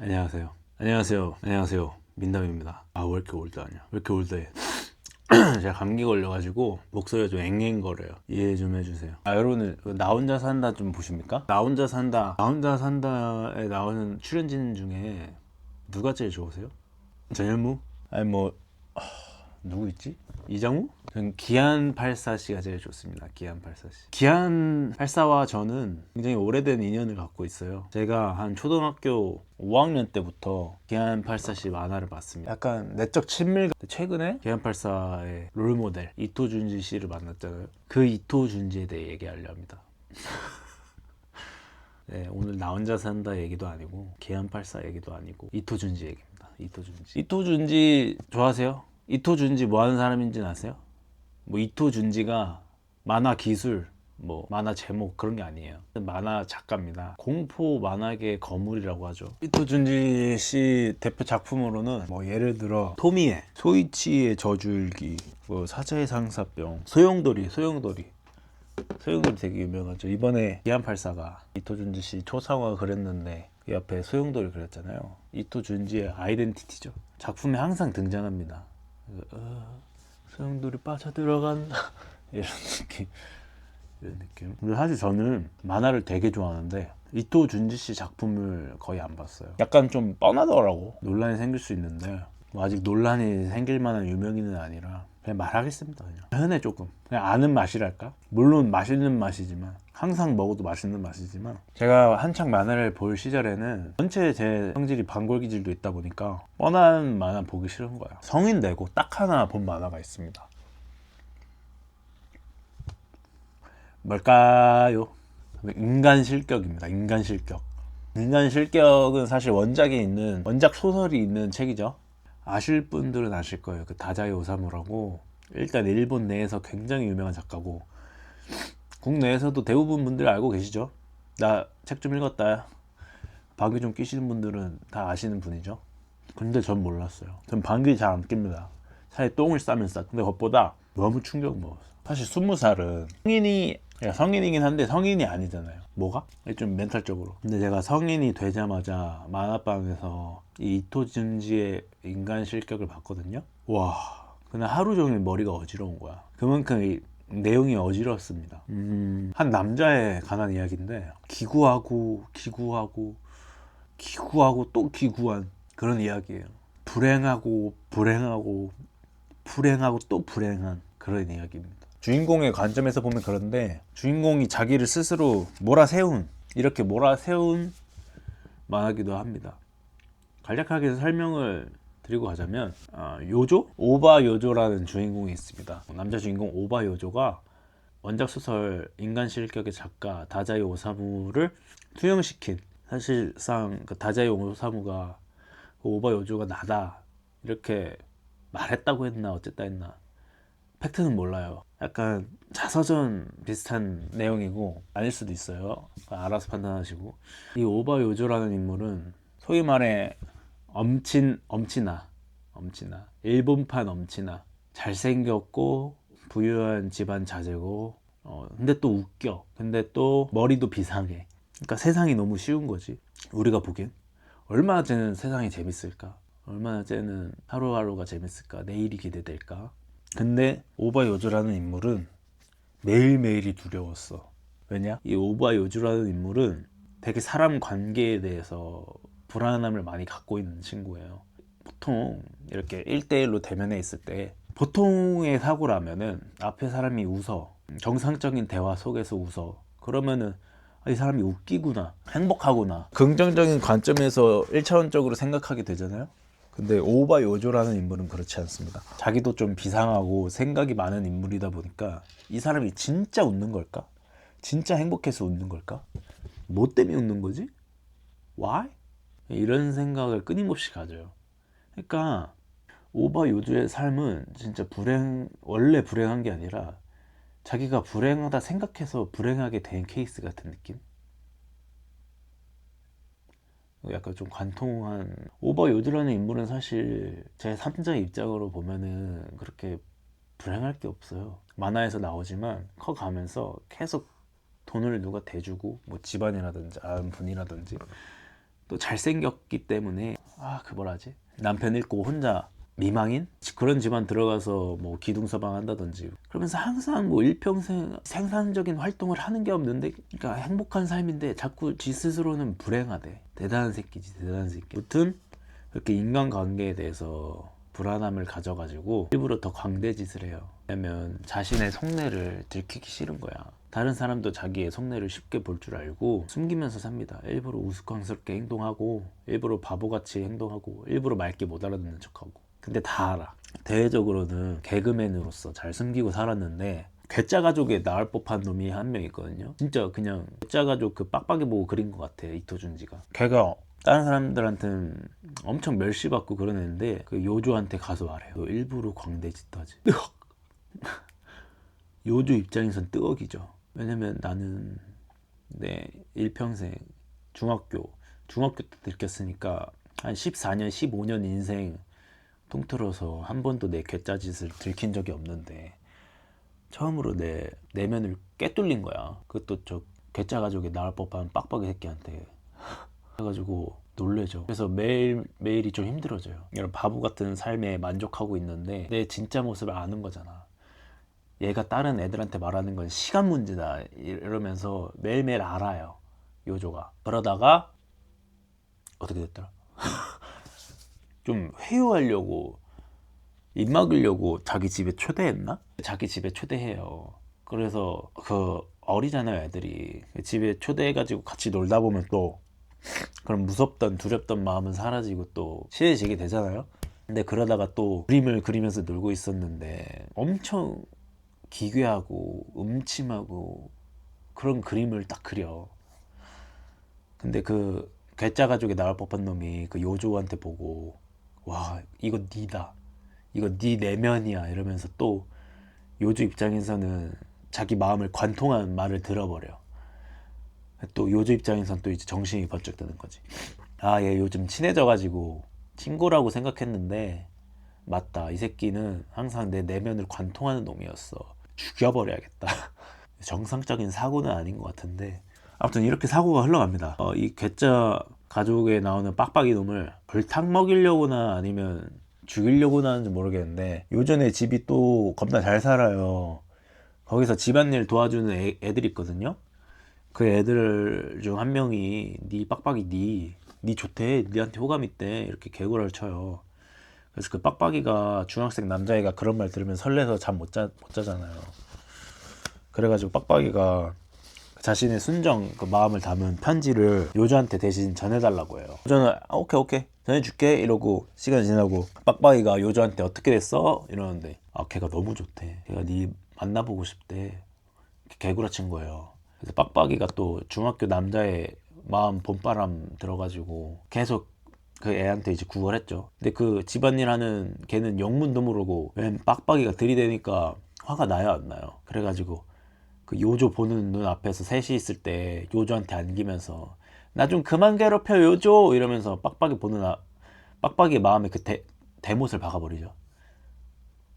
안녕하세요. 안녕하세요. 민담입니다. 아, 왜 이렇게 올드하냐? 왜 이렇게 올드해? 제가 감기 걸려가지고 목소리가 좀 앵앵거려요. 이해 좀 해주세요. 아, 여러분들 나 혼자 산다 좀 보십니까? 나 혼자 산다에 나오는 출연진 중에 누가 제일 좋으세요? 전현무? 아니 뭐 누구 있지? 이정우? 전 기안84씨가 제일 좋습니다. 기안84씨. 기안84와 저는 굉장히 오래된 인연을 갖고 있어요. 제가 한 초등학교 5학년 때부터 기안84씨 만화를 봤습니다. 약간 내적 친밀감. 최근에 기안84의 롤모델 이토준지 씨를 만났잖아요. 그 이토준지에 대해 얘기하려 합니다. 네, 오늘 나 혼자 산다 얘기도 아니고 기안84 얘기도 아니고 이토준지 얘기입니다. 이토준지 좋아하세요? 이토준지 뭐 하는 사람인지는 아세요? 뭐 이토준지가 만화 기술, 뭐 만화 제목 그런 게 아니에요. 만화 작가입니다. 공포 만화계 거물이라고 하죠. 이토준지 씨 대표 작품으로는 뭐 예를 들어 토미에, 소이치의 저주일기, 뭐 사자의 상사병, 소용돌이 되게 유명하죠. 이번에 기안84가 이토준지 씨 초상화 그렸는데 그 옆에 소용돌이 그렸잖아요. 이토준지의 아이덴티티죠. 작품에 항상 등장합니다. 소용돌이 빠져들어간다 이런 느낌. 근데 사실 저는 만화를 되게 좋아하는데 이토준지 씨 작품을 거의 안 봤어요. 약간 좀 뻔하더라고. 논란이 생길 수 있는데 뭐 아직 논란이 생길 만한 유명인은 아니라 그냥 말하겠습니다. 그냥 흔해. 조금 그냥 아는 맛이랄까. 물론 맛있는 맛이지만, 항상 먹어도 맛있는 맛이지만, 제가 한창 만화를 볼 시절에는 전체 제 성질이 반골 기질도 있다 보니까 뻔한 만화 보기 싫은 거야. 성인 되고 딱 하나 본 만화가 있습니다. 뭘까요? 인간 실격입니다. 인간 실격은 사실 원작 소설이 있는 책이죠. 아실 분들은 아실 거예요. 그 다자이 오사무라고, 일단 일본 내에서 굉장히 유명한 작가고 국내에서도 대부분 분들 알고 계시죠. 나 책 좀 읽었다 방귀 좀 끼시는 분들은 다 아시는 분이죠. 근데 전 몰랐어요. 전 방귀 잘 안 낍니다. 사실 똥을 싸면 싸. 근데 그것보다 너무 충격 먹었어. 사실 20살은 성인이긴 한데 성인이 아니잖아요. 뭐가? 좀 멘탈적으로. 근데 제가 성인이 되자마자 만화방에서 이 이토준지의 인간 실격을 봤거든요. 와, 그냥 하루 종일 머리가 어지러운 거야. 그만큼 이 내용이 어지럽습니다. 한 남자에 관한 이야기인데 기구하고 또 기구한 그런 이야기예요. 불행하고 또 불행한 그런 이야기입니다. 주인공의 관점에서 보면 그런데, 주인공이 자기를 스스로 이렇게 몰아세운 만화기도 합니다. 간략하게 설명을 드리고 가자면, 오바 요조라는 주인공이 있습니다. 남자 주인공 오바 요조가 원작 소설 인간 실격의 작가 다자이 오사무를 투영시킨, 사실상 그 다자이 오사무가 그 오바 요조가 나다 이렇게 말했다고 했나 어쨌다 했나 팩트는 몰라요. 약간 자서전 비슷한 내용이고 아닐 수도 있어요. 알아서 판단하시고. 이 오바 요조라는 인물은 소위 말해 엄친아 일본판 엄친아, 잘생겼고 부유한 집안 자제고, 근데 또 웃겨. 근데 또 머리도 비상해. 그러니까 세상이 너무 쉬운 거지. 우리가 보기엔 얼마나 쟤는 세상이 재밌을까, 얼마나 쟤는 하루하루가 재밌을까, 내일이 기대될까. 근데 오바 요즈라는 인물은 매일매일이 두려웠어. 왜냐? 이 오바 요즈라는 인물은 되게 사람 관계에 대해서 불안함을 많이 갖고 있는 친구예요. 보통 이렇게 1대1로 대면에 있을 때, 보통의 사고라면은 앞에 사람이 웃어, 정상적인 대화 속에서 웃어, 그러면은 이 사람이 웃기구나, 행복하구나, 긍정적인 관점에서 1차원적으로 생각하게 되잖아요. 근데 오바 요조라는 인물은 그렇지 않습니다. 자기도 좀 비상하고 생각이 많은 인물이다 보니까 이 사람이 진짜 웃는 걸까? 진짜 행복해서 웃는 걸까? 뭐 때문에 웃는 거지? Why? 이런 생각을 끊임없이 가져요. 그러니까 오바 요조의 삶은 진짜 원래 불행한 게 아니라 자기가 불행하다 생각해서 불행하게 된 케이스 같은 느낌? 약간 좀 관통한. 오바 요즈라는 인물은 사실 제 3자 입장으로 보면은 그렇게 불행할 게 없어요. 만화에서 나오지만 커가면서 계속 돈을 누가 대주고, 뭐 집안이라든지 아는 분이라든지 또 잘생겼기 때문에 그 뭐라지? 남편 잃고 혼자 미망인? 그런 집안 들어가서 뭐 기둥서방 한다든지 그러면서 항상 뭐 일평생 생산적인 활동을 하는 게 없는데, 그러니까 행복한 삶인데 자꾸 지 스스로는 불행하대. 대단한 새끼지, 대단한 새끼. 아무튼 그렇게 인간관계에 대해서 불안함을 가져가지고 일부러 더 광대짓을 해요. 왜냐면 자신의 속내를 들키기 싫은 거야. 다른 사람도 자기의 속내를 쉽게 볼 줄 알고 숨기면서 삽니다. 일부러 우스꽝스럽게 행동하고, 일부러 바보같이 행동하고, 일부러 맑게 못 알아듣는 척하고. 근데 다 알아. 대외적으로는 개그맨으로서 잘 숨기고 살았는데, 괴짜 가족에 나올 법한 놈이 한 명 있거든요. 진짜 그냥 괴짜 가족 그 빡빡이 보고 그린 것 같아, 이토준지가. 걔가 다른 사람들한테는 엄청 멸시받고 그런 애인데 그 요조한테 가서 말해요. 너 일부러 광대짓하지. 요조 입장에선 뜨억이죠. 왜냐면 나는 내 일평생 중학교 때 들켰으니까 한 14년 15년 인생 통틀어서 한 번도 내 괴짜짓을 들킨 적이 없는데 처음으로 내 내면을 꿰뚫린 거야. 그것도 저 괴짜 가족에 나올 법한 빡빡이 새끼한테. 그래가지고 놀래죠. 그래서 매일이 좀 힘들어져요. 이런 바보 같은 삶에 만족하고 있는데 내 진짜 모습을 아는 거잖아. 얘가 다른 애들한테 말하는 건 시간 문제다 이러면서 매일매일 알아요, 요조가. 그러다가 어떻게 됐더라? 좀 회유하려고, 입 막으려고 자기 집에 초대했나? 자기 집에 초대해요. 그래서 그 어리잖아요, 애들이. 집에 초대해가지고 같이 놀다 보면 또 그런 무섭던 두렵던 마음은 사라지고 또 친해지게 되잖아요. 근데 그러다가 또 그림을 그리면서 놀고 있었는데 엄청 기괴하고 음침하고 그런 그림을 딱 그려. 근데 그 괴짜 가족에 나올 법한 놈이 그 요조한테 보고, 와 이거 니다, 이거 네 내면이야 이러면서 또 요조 입장에서는 자기 마음을 관통한 말을 들어버려. 또 요조 입장에선 또 이제 정신이 번쩍 드는 거지. 얘 요즘 친해져가지고 친구라고 생각했는데 맞다, 이 새끼는 항상 내 내면을 관통하는 놈이었어. 죽여버려야겠다. 정상적인 사고는 아닌 것 같은데 아무튼 이렇게 사고가 흘러갑니다. 이 괴짜 가족에 나오는 빡빡이 놈을 벌탕 먹이려고나 아니면 죽이려고나 하는지 모르겠는데, 요전에 집이 또 겁나 잘 살아요. 거기서 집안일 도와주는 애들이 있거든요. 그 애들 중 한 명이 니 빡빡이 니 좋대, 니한테 호감 있대 이렇게 개구라를 쳐요. 그래서 그 빡빡이가, 중학생 남자애가 그런 말 들으면 설레서 잠 못 자잖아요. 그래가지고 빡빡이가 자신의 순정 그 마음을 담은 편지를 요조한테 대신 전해달라고 해요. 요조는 오케이 전해줄게 이러고 시간이 지나고 빡빡이가 요조한테 어떻게 됐어? 이러는데 걔가 너무 좋대, 걔가 네 만나보고 싶대, 개구라친 거예요. 그래서 빡빡이가 또 중학교 남자의 마음 봄바람 들어가지고 계속 그 애한테 이제 구걸했죠. 근데 그 집안일 하는 걔는 영문도 모르고 웬 빡빡이가 들이대니까 화가 나요, 안 나요? 그래가지고 그 요조 보는 눈 앞에서 셋이 있을 때 요조한테 안기면서 나 좀 그만 괴롭혀 요조 이러면서 빡빡이의 마음에 그 대못을 박아버리죠.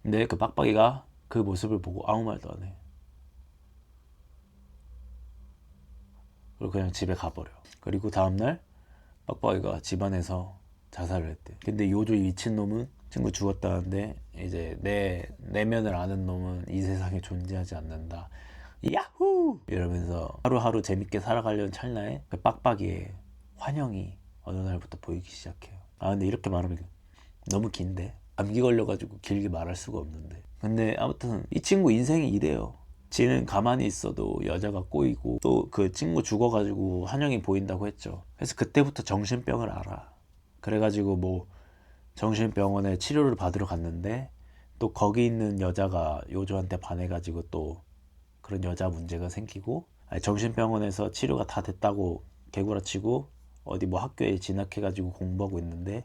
근데 그 빡빡이가 그 모습을 보고 아무 말도 안 해. 그리고 그냥 집에 가버려. 그리고 다음날 빡빡이가 집안에서 자살을 했대. 근데 요조 이 미친놈은 친구 죽었다는데 이제 내 내면을 아는 놈은 이 세상에 존재하지 않는다, 야후 이러면서 하루하루 재밌게 살아가려는 찰나에 그 빡빡이의 환영이 어느 날부터 보이기 시작해요. 근데 이렇게 말하면 너무 긴데, 감기 걸려가지고 길게 말할 수가 없는데, 근데 아무튼 이 친구 인생이 이래요. 지는 가만히 있어도 여자가 꼬이고, 또 그 친구 죽어가지고 환영이 보인다고 했죠. 그래서 그때부터 정신병을 알아. 그래가지고 뭐 정신병원에 치료를 받으러 갔는데 또 거기 있는 여자가 요조한테 반해가지고 또 그런 여자 문제가 생기고, 정신병원에서 치료가 다 됐다고 개구라치고 어디 뭐 학교에 진학해가지고 공부하고 있는데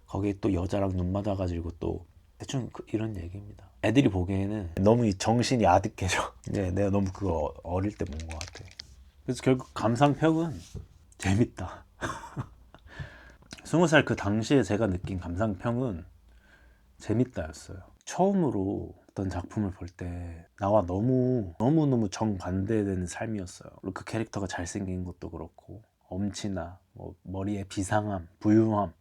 거기에 또 여자랑 눈 맞아가지고 또 대충 이런 얘기입니다. 애들이 보기에는 너무 정신이 아득해져. 네, 내가 너무 그거 어릴 때 본 것 같아. 그래서 결국 감상평은 재밌다. 20살 그 당시에 제가 느낀 감상평은 재밌다였어요. 처음으로 어떤 작품을 볼 때 나와 너무너무 정반대되는 삶이었어요. 그 캐릭터가 잘생긴 것도 그렇고 엄치나 뭐 머리에 비상함, 부유함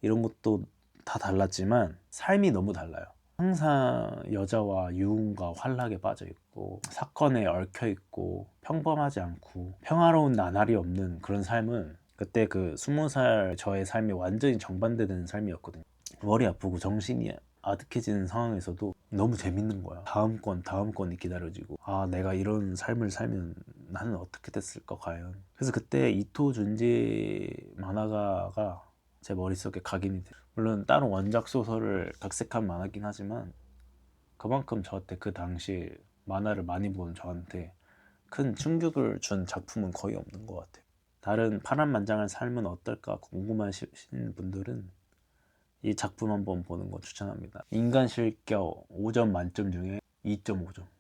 이런 것도 다 달랐지만 삶이 너무 달라요. 항상 여자와 유흥과 환락에 빠져 있고 사건에 얽혀 있고 평범하지 않고 평화로운 나날이 없는 그런 삶은 그때 그 20살 저의 삶이 완전히 정반대되는 삶이었거든요. 머리 아프고 정신이 아득해지는 상황에서도 너무 재밌는 거야. 다음 건이 기다려지고, 아 내가 이런 삶을 살면 나는 어떻게 됐을까 과연. 그래서 그때 이토 준지 만화가가 제 머릿속에 각인이 돼요. 물론 다른 원작 소설을 각색한 만화긴 하지만 그만큼 저한테 그 당시 만화를 많이 본 저한테 큰 충격을 준 작품은 거의 없는 것 같아요. 다른 파란만장한 삶은 어떨까 궁금하신 분들은 이 작품 한번 보는 거 추천합니다. 인간 실격 5점 만점 중에 2.5점.